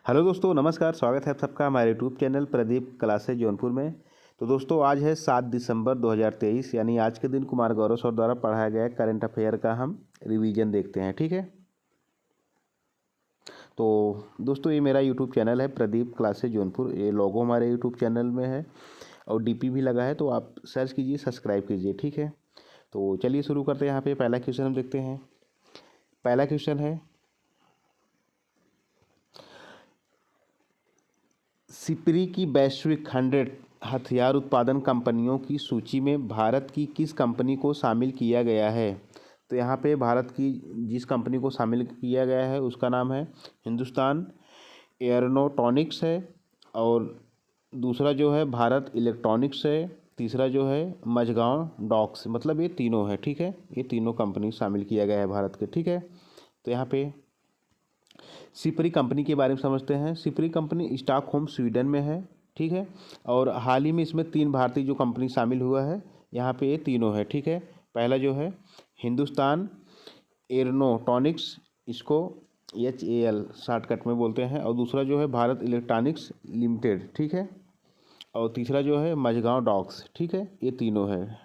Hello दोस्तों, नमस्कार। स्वागत है आप सबका हमारे YouTube channel Pradeep classes Jaunpur में। तो दोस्तों, आज है 7 दिसंबर 2023, यानी आज के दिन कुमार गौरव सर द्वारा पढ़ाया गया करंट अफेयर का हम रिवीजन देखते हैं। ठीक है, तो दोस्तों ये मेरा यूट्यूब चैनल है प्रदीप क्लासेज जौनपुर। ये लोगो हमारे यूट्यूब चैनल में है और डीपी भी लगा है, तो आप सर्च कीजिए, सब्सक्राइब कीजिए। ठीक है, तो चलिए शुरू करते हैं। यहाँ पे पहला क्वेश्चन हम देखते हैं। पहला क्वेश्चन है, सिपरी की वैश्विक 100 हथियार उत्पादन कंपनियों की सूची में भारत की किस कंपनी को शामिल किया गया है? तो यहाँ पे भारत की जिस कंपनी को शामिल किया गया है उसका नाम है हिंदुस्तान एयरोनॉटिक्स है, और दूसरा जो है भारत इलेक्ट्रॉनिक्स है, तीसरा जो है मझगांव डॉक्स। मतलब ये तीनों है। ठीक है, ये तीनों कंपनी शामिल किया गया है भारत के। ठीक है, तो यहाँ पे सिपरी कंपनी के बारे में समझते हैं। सिपरी कंपनी स्टॉकहोम स्वीडन में है। ठीक है, और हाल ही में इसमें 3 भारतीय जो कंपनी शामिल हुआ है, यहाँ पे ये तीनों है। ठीक है, पहला जो है हिंदुस्तान एयरोनॉटिक्स, इसको HAL शॉर्टकट में बोलते हैं, और दूसरा जो है भारत इलेक्ट्रॉनिक्स लिमिटेड। ठीक है, और तीसरा जो है मझगांव डॉक्स। ठीक है, ये तीनों है।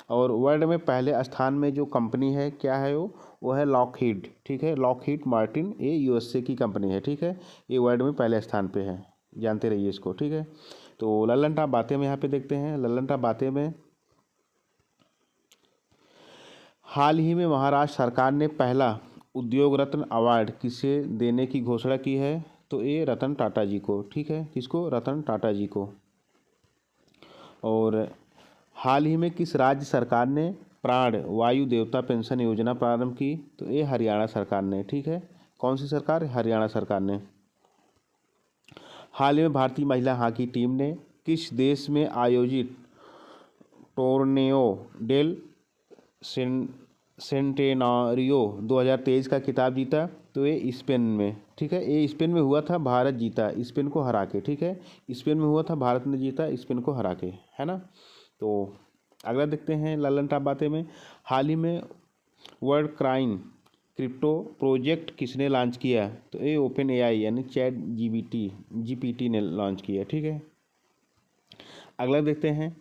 और वर्ल्ड में पहले स्थान में जो कंपनी है, क्या है वो है लॉकहीड। ठीक है, लॉकहीड मार्टिन, ये USA की कंपनी है। ठीक है, ये वर्ल्ड में पहले स्थान पे है, जानते रहिए इसको। ठीक है, तो लल्लन टॉप बातें में यहाँ पे देखते हैं। लल्लन टॉप बातें में हाल ही में महाराष्ट्र सरकार ने पहला उद्योग रत्न अवार्ड किसे देने की घोषणा की है? तो ये रतन टाटा जी को। ठीक है, किसको? रतन टाटा जी को। और हाल ही में किस राज्य सरकार ने प्राण वायु देवता पेंशन योजना प्रारंभ की? तो ये हरियाणा सरकार ने। ठीक है, कौन सी सरकार? हरियाणा सरकार ने। हाल ही में भारतीय महिला हॉकी टीम ने किस देश में आयोजित टोर्नेओ डेल सेंटेनारियो 2023 का खिताब जीता? तो ये स्पेन में। ठीक है, ये स्पेन में हुआ था, भारत जीता स्पेन को हरा के। ठीक है, स्पेन में हुआ था, भारत ने जीता स्पेन को हरा के, है ना। तो अगला देखते हैं लल्लन टॉप बातें में। हाल ही में वर्ल्ड क्राइम क्रिप्टो प्रोजेक्ट किसने लॉन्च किया? तो ये OpenAI यानी GPT ने लॉन्च किया। ठीक है, अगला देखते हैं।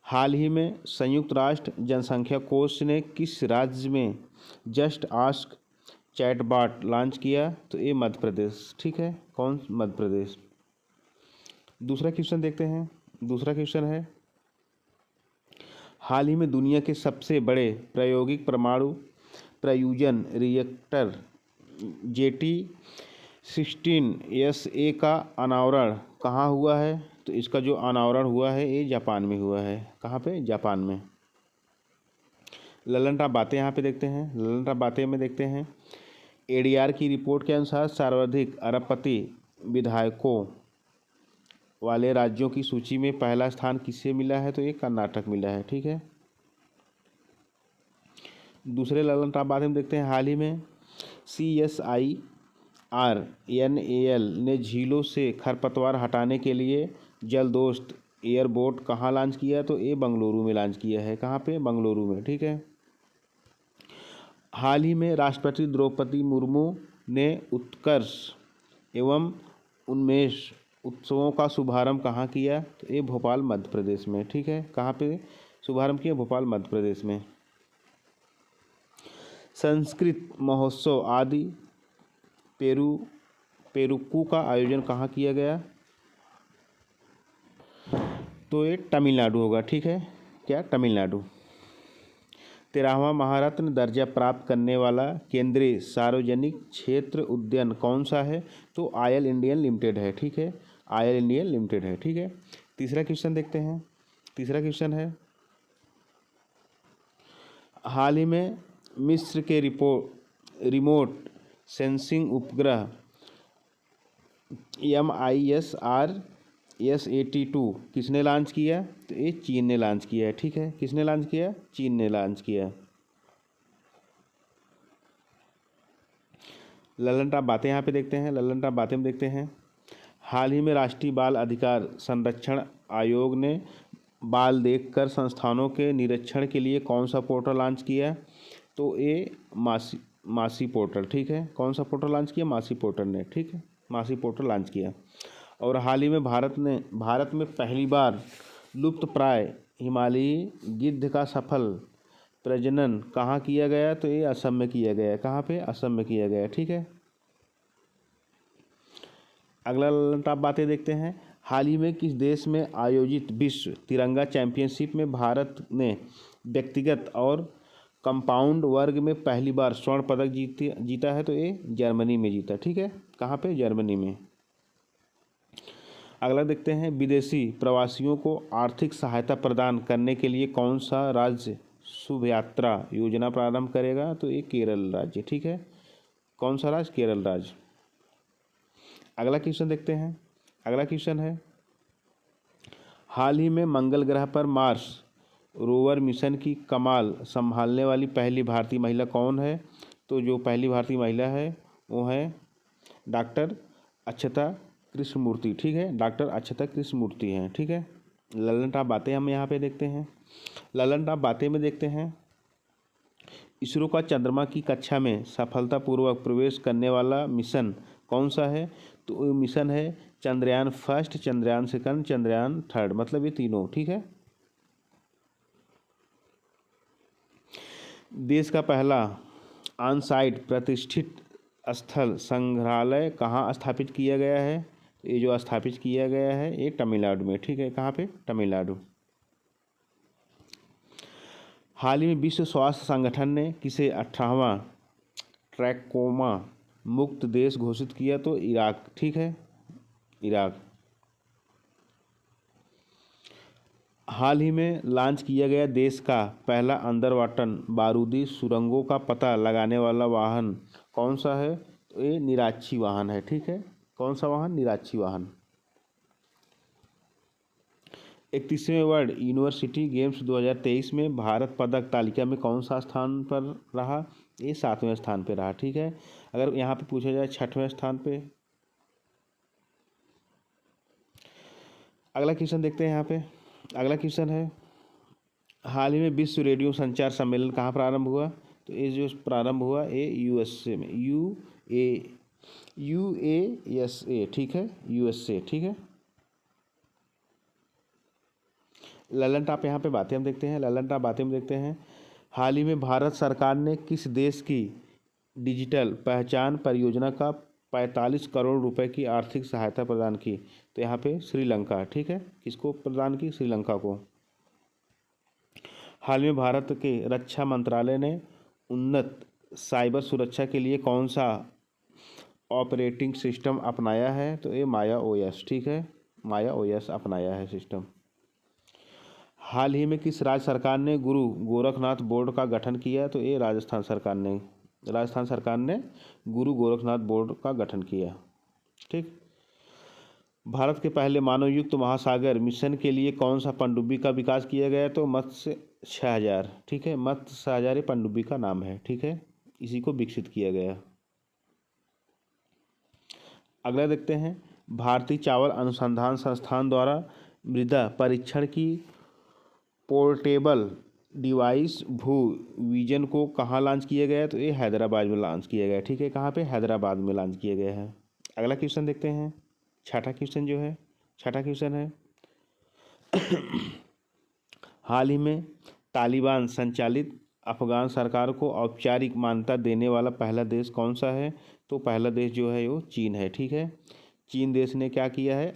हाल ही में संयुक्त राष्ट्र जनसंख्या कोष ने किस राज्य में जस्ट आस्क चैटबॉट लॉन्च किया? तो ये मध्य प्रदेश। ठीक है, कौन? मध्य प्रदेश। दूसरा क्वेश्चन देखते हैं। दूसरा क्वेश्चन है, हाल ही में दुनिया के सबसे बड़े प्रायोगिक परमाणु प्रयुजन रिएक्टर JT16SA का अनावरण कहाँ हुआ है? तो इसका जो अनावरण हुआ है ये जापान में हुआ है। कहाँ पे? जापान में। लल्लन टॉप बातें यहाँ पे देखते हैं। लल्लन टॉप बातें में देखते हैं, ADR की रिपोर्ट के अनुसार सर्वाधिक अरबपति विधायकों वाले राज्यों की सूची में पहला स्थान किसे मिला है? तो ये कर्नाटक मिला है। ठीक है, दूसरे लल्लन टॉप बातें में देखते हैं। हाल ही में CSIRNAL ने झीलों से खरपतवार हटाने के लिए जलदोस्त एयरबोट कहाँ लॉन्च किया? तो ये बेंगलुरु में लॉन्च किया है। कहाँ पे? बेंगलुरु में। ठीक है, हाल ही में राष्ट्रपति द्रौपदी मुर्मू ने उत्कर्ष एवं उन्मेष उत्सवों का शुभारंभ कहाँ किया? तो ये भोपाल मध्य प्रदेश में। ठीक है, कहाँ पे शुभारंभ किया? भोपाल मध्य प्रदेश में। संस्कृत महोत्सव आदि पेरुक्कू का आयोजन कहाँ किया गया? तो ये तमिलनाडु होगा। ठीक है, क्या? तमिलनाडु। 13वां महारत्न दर्जा प्राप्त करने वाला केंद्रीय सार्वजनिक क्षेत्र उद्यान कौन सा है? तो आयल इंडियन लिमिटेड है। ठीक है, आयल इंडियन लिमिटेड है। ठीक है, तीसरा क्वेश्चन देखते हैं। तीसरा क्वेश्चन है, हाल ही में मिस्र के रिमोट सेंसिंग उपग्रह MISR-SAT-2 किसने लॉन्च किया? तो ये चीन ने लॉन्च किया है। ठीक है, किसने लॉन्च किया? चीन ने लॉन्च किया। लल्लन टॉप बातें यहाँ पे देखते हैं। लल्लन टॉप बातें में देखते हैं, हाल ही में राष्ट्रीय बाल अधिकार संरक्षण आयोग ने बाल देखकर संस्थानों के निरीक्षण के लिए कौन सा पोर्टल लॉन्च किया? तो ये मासी पोर्टल। ठीक है, कौन सा पोर्टल लॉन्च किया? मासी पोर्टल ने। ठीक है, मासी पोर्टल लॉन्च किया। और हाल ही में भारत में पहली बार लुप्त प्राय हिमालयी गिद्ध का सफल प्रजनन कहाँ किया गया, तो ये असम में किया गया है। कहाँ पे? असम में किया गया है। ठीक है। अगला टॉप बातें देखते हैं। हाल ही में किस देश में आयोजित विश्व तिरंगा चैंपियनशिप में भारत ने व्यक्तिगत और कंपाउंड वर्ग में पहली बार स्वर्ण पदक जीता है, तो ये जर्मनी में जीता। ठीक है। कहाँ पे? जर्मनी में। अगला देखते हैं, विदेशी प्रवासियों को आर्थिक सहायता प्रदान करने के लिए कौन सा राज्य शुभ यात्रा योजना प्रारंभ करेगा, तो ये केरल राज्य। ठीक है। कौन सा राज्य? केरल राज्य। अगला क्वेश्चन देखते हैं। अगला क्वेश्चन है, हाल ही में मंगल ग्रह पर मार्स रोवर मिशन की कमान संभालने वाली पहली भारतीय महिला कौन है, तो जो पहली भारतीय महिला है वो है डॉक्टर अक्षता कृष्णमूर्ति। ठीक है। डॉक्टर अक्षता कृष्णमूर्ति हैं। ठीक है। ललन टॉप बातें हम यहाँ पे देखते हैं। ललन टॉप बातें में देखते हैं, इसरो का चंद्रमा की कक्षा में सफलतापूर्वक प्रवेश करने वाला मिशन कौन सा है, तो ये मिशन है Chandrayaan first, Chandrayaan second, Chandrayaan third, मतलब ये तीनों। ठीक है। देश का पहला ऑन साइट प्रतिष्ठित स्थल संग्रहालय कहाँ स्थापित किया गया है, तो ये जो स्थापित किया गया है ये तमिलनाडु में। ठीक है। कहाँ पे? तमिलनाडु। हाल ही में विश्व स्वास्थ्य संगठन ने किसे 18वां ट्रैकोमा मुक्त देश घोषित किया, तो इराक। ठीक है। इराक। हाल ही में लॉन्च किया गया देश का पहला अंडर वाटर बारूदी सुरंगों का पता लगाने वाला वाहन कौन सा है, तो ये निराक्षी वाहन है। ठीक है। कौन सा वाहन? निराक्षी वाहन। 31वें वर्ल्ड यूनिवर्सिटी गेम्स 2023 में भारत पदक तालिका में कौन सा स्थान पर रहा, ये 7वें स्थान पे रहा। ठीक है। अगर यहाँ पे पूछा जाए 6वें स्थान पे। अगला क्वेश्चन देखते हैं यहाँ पे। अगला क्वेश्चन है, हाल ही में विश्व रेडियो संचार सम्मेलन कहाँ प्रारंभ हुआ, तो ये जो प्रारंभ हुआ ये यूएसए में, यूएसए। ठीक है। यूएसए। ठीक है। ललन टॉप यहाँ पे बातें हम देखते हैं। ललन टॉप बातें में देखते हैं, हाल ही में भारत सरकार ने किस देश की डिजिटल पहचान परियोजना का 45 करोड़ रुपए की आर्थिक सहायता प्रदान की, तो यहाँ पे श्रीलंका। ठीक है। किसको प्रदान की? श्रीलंका को। हाल में भारत के रक्षा मंत्रालय ने उन्नत साइबर सुरक्षा के लिए कौन सा ऑपरेटिंग सिस्टम अपनाया है, तो ये माया ओएस। ठीक है। माया ओएस अपनाया है सिस्टम। हाल ही में किस राज्य सरकार ने गुरु गोरखनाथ बोर्ड का गठन किया, तो ये राजस्थान सरकार ने गुरु गोरखनाथ बोर्ड का गठन किया। ठीक। भारत के पहले मानवयुक्त महासागर मिशन के लिए कौन सा पनडुब्बी का विकास किया गया, तो मत्स्य 6000। ठीक है। मत्स्य 6000 ये पनडुब्बी का नाम है। ठीक है। इसी को विकसित किया गया। अगला देखते हैं, भारतीय चावल अनुसंधान संस्थान द्वारा मृदा परीक्षण की पोर्टेबल डिवाइस भू विजन को कहाँ लॉन्च किया गया है, तो ये हैदराबाद में लॉन्च किया गया है। ठीक है। कहाँ पे? हैदराबाद में लॉन्च किया गया है। अगला क्वेश्चन देखते हैं। छठा क्वेश्चन है, हाल ही में तालिबान संचालित अफगान सरकार को औपचारिक मान्यता देने वाला पहला देश कौन सा है, तो पहला देश जो है वो चीन है। ठीक है। चीन देश ने क्या किया है,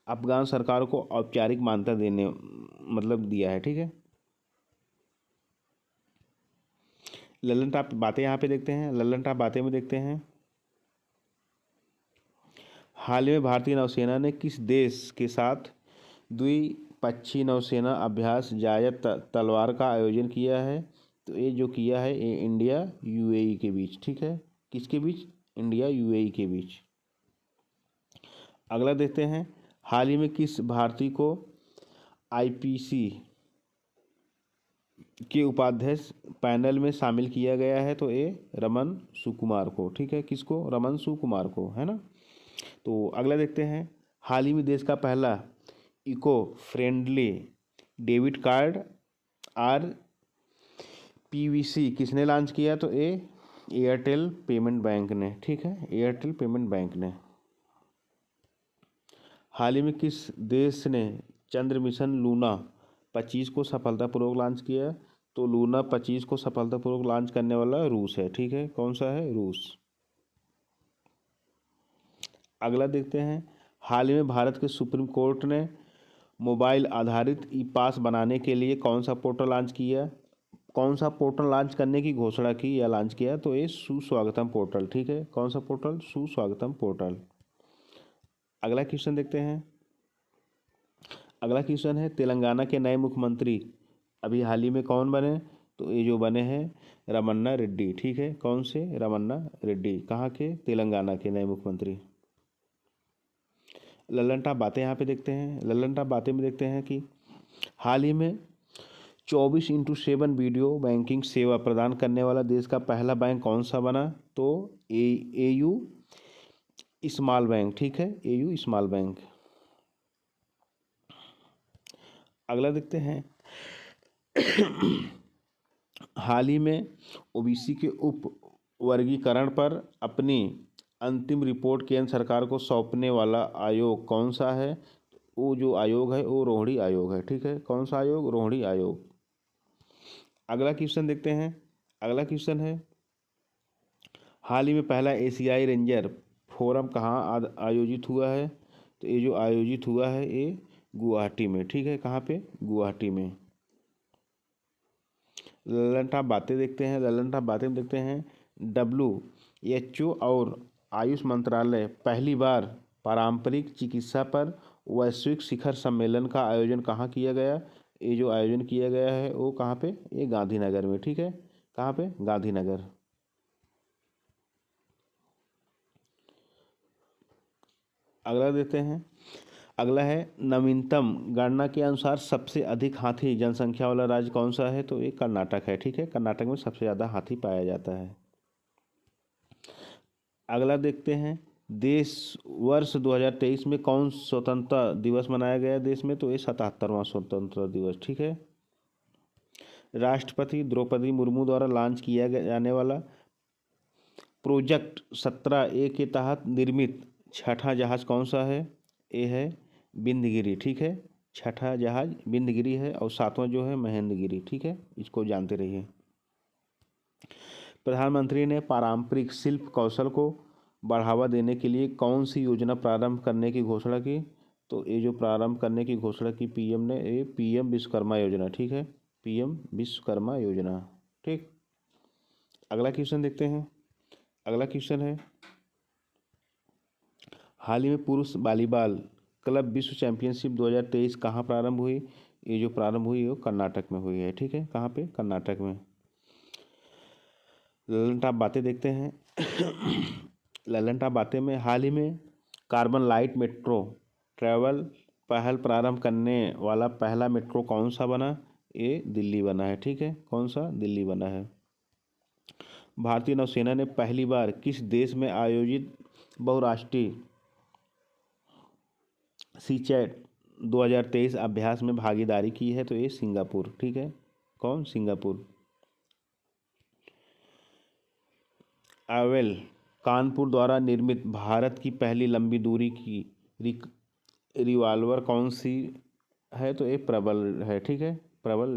अफगान सरकार को औपचारिक मान्यता देने मतलब दिया है। ठीक है। ललन टॉप बातें यहाँ पे देखते हैं। ललन टॉप बातें में देखते हैं, हाल ही में भारतीय नौसेना ने किस देश के साथ द्विपक्षीय नौसेना अभ्यास जायद तलवार का आयोजन किया है, तो ये जो किया है ये इंडिया यूएई के बीच। ठीक है। किसके बीच? इंडिया यूएई के बीच। अगला देखते हैं, हाल ही में किस भारतीय को आईपीसी के उपाध्यक्ष पैनल में शामिल किया गया है, तो ये रमन सुकुमार को। ठीक है। किसको? रमन सुकुमार को, है ना। तो अगला देखते हैं, हाल ही में देश का पहला इको फ्रेंडली डेबिट कार्ड आरपीवीसी किसने लॉन्च किया, तो ये एयरटेल पेमेंट बैंक ने, ठीक है, एयरटेल पेमेंट बैंक ने। हाल ही में किस देश ने चंद्र मिशन लूना 25 को सफलतापूर्वक लॉन्च किया? तो लूना 25 को सफलतापूर्वक लॉन्च करने वाला रूस है, ठीक है, कौन सा है? रूस। अगला देखते हैं, हाल ही में भारत के सुप्रीम कोर्ट ने मोबाइल आधारित ई पास बनाने के लिए कौन सा पोर्टल लॉन्च किया? कौन सा पोर्टल लॉन्च करने की घोषणा की या लॉन्च किया? तो ये सुस्वागतम पोर्टल, ठीक है, कौन सा पोर्टल? सुस्वागतम पोर्टल। अगला क्वेश्चन देखते हैं, अगला क्वेश्चन है, तेलंगाना के नए मुख्यमंत्री अभी हाल ही में कौन बने? तो ये जो बने हैं रमन्ना रेड्डी, ठीक है, कौन से? रमन्ना रेड्डी। कहाँ के? तेलंगाना के नए मुख्यमंत्री। लल्लन टॉप बातें यहाँ पे देखते हैं, लल्लन टॉप बातें में देखते हैं कि हाल ही में 24/7 वीडियो बैंकिंग सेवा प्रदान करने वाला देश का पहला बैंक कौन सा बना? तो एयू स्मॉल बैंक, ठीक है, एयू स्मॉल बैंक। अगला देखते हैं, हाल ही में ओबीसी के उप वर्गीकरण पर अपनी अंतिम रिपोर्ट केंद्र सरकार को सौंपने वाला आयोग कौन सा है? वो जो आयोग है वो रोहिणी आयोग है, ठीक है, कौन सा आयोग? रोहिणी आयोग। अगला क्वेश्चन देखते हैं, अगला क्वेश्चन है, हाल ही में पहला एशियाई रेंजर फोरम कहाँ आयोजित हुआ है? तो ये जो आयोजित हुआ है ये गुवाहाटी में, ठीक है, कहाँ पे? गुवाहाटी में। लल्लन टॉप बातें देखते हैं, लल्लन टॉप बातें में देखते हैं, WHO और आयुष मंत्रालय पहली बार पारंपरिक चिकित्सा पर वैश्विक शिखर सम्मेलन का आयोजन कहाँ किया गया? ये जो आयोजन किया गया है वो कहाँ पे? ये गांधीनगर में, ठीक है, कहाँ पे? गांधीनगर। अगला देते हैं, अगला है, नवीनतम गणना के अनुसार सबसे अधिक हाथी जनसंख्या वाला राज्य कौन सा है? तो ये कर्नाटक है, ठीक है, कर्नाटक में सबसे ज़्यादा हाथी पाया जाता है। अगला देखते हैं, देश वर्ष 2023 में कौन स्वतंत्रता दिवस मनाया गया देश में? तो ये 77वां स्वतंत्रता दिवस, ठीक है। राष्ट्रपति द्रौपदी मुर्मू द्वारा लॉन्च किया जाने वाला प्रोजेक्ट 17A के तहत निर्मित छठा जहाज कौन सा है? ये है बिंदगिरी, ठीक है, छठा जहाज बिंदगिरी है और सातवां जो है महेंद्रगिरी, ठीक है, इसको जानते रहिए। प्रधानमंत्री ने पारंपरिक शिल्प कौशल को बढ़ावा देने के लिए कौन सी योजना प्रारंभ करने की घोषणा की? तो ये जो प्रारंभ करने की घोषणा की पीएम ने, ये पीएम विश्वकर्मा योजना, ठीक है, पीएम विश्वकर्मा योजना, ठीक। अगला क्वेश्चन देखते हैं, अगला क्वेश्चन है, हाल ही में पुरुष वॉलीबॉल क्लब विश्व चैंपियनशिप 2023 कहाँ प्रारंभ हुई? ये जो प्रारंभ हुई वो कर्नाटक में हुई है, ठीक है, कहाँ पे? कर्नाटक में। लल्लन टॉप बातें देखते हैं, लल्लन टॉप बातें में, हाल ही में कार्बन लाइट मेट्रो ट्रैवल पहल प्रारंभ करने वाला पहला मेट्रो कौन सा बना? ये दिल्ली बना है, ठीक है, कौन सा? दिल्ली बना है। भारतीय नौसेना ने पहली बार किस देश में आयोजित बहुराष्ट्रीय सीचैट 2023 अभ्यास में भागीदारी की है? तो ये सिंगापुर, ठीक है, कौन? सिंगापुर। एवेल कानपुर द्वारा निर्मित भारत की पहली लंबी दूरी की रिवॉल्वर कौन सी है? तो ये प्रबल है, ठीक है, प्रबल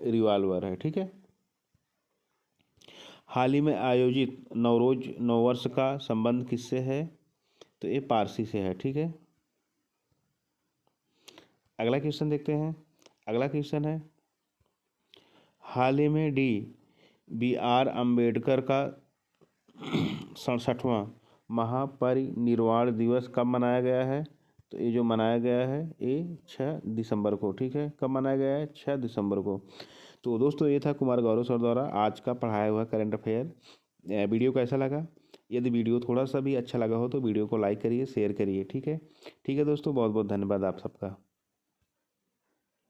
रिवॉल्वर है, ठीक है। हाल ही में आयोजित नवरोज नववर्ष का संबंध किससे है? तो ये पारसी से है, ठीक है। अगला क्वेश्चन देखते हैं, अगला क्वेश्चन है, हाल ही में BR अम्बेडकर का 67वां महापरिनिर्वाण दिवस कब मनाया गया है? तो ये जो मनाया गया है ये 6 दिसंबर को, ठीक है, कब मनाया गया है? 6 दिसंबर को। तो दोस्तों ये था कुमार गौरव सर द्वारा आज का पढ़ाया हुआ करंट अफेयर। वीडियो कैसा लगा? यदि वीडियो थोड़ा सा भी अच्छा लगा हो तो वीडियो को लाइक करिए, शेयर करिए, ठीक है। ठीक है दोस्तों, बहुत बहुत धन्यवाद आप सबका।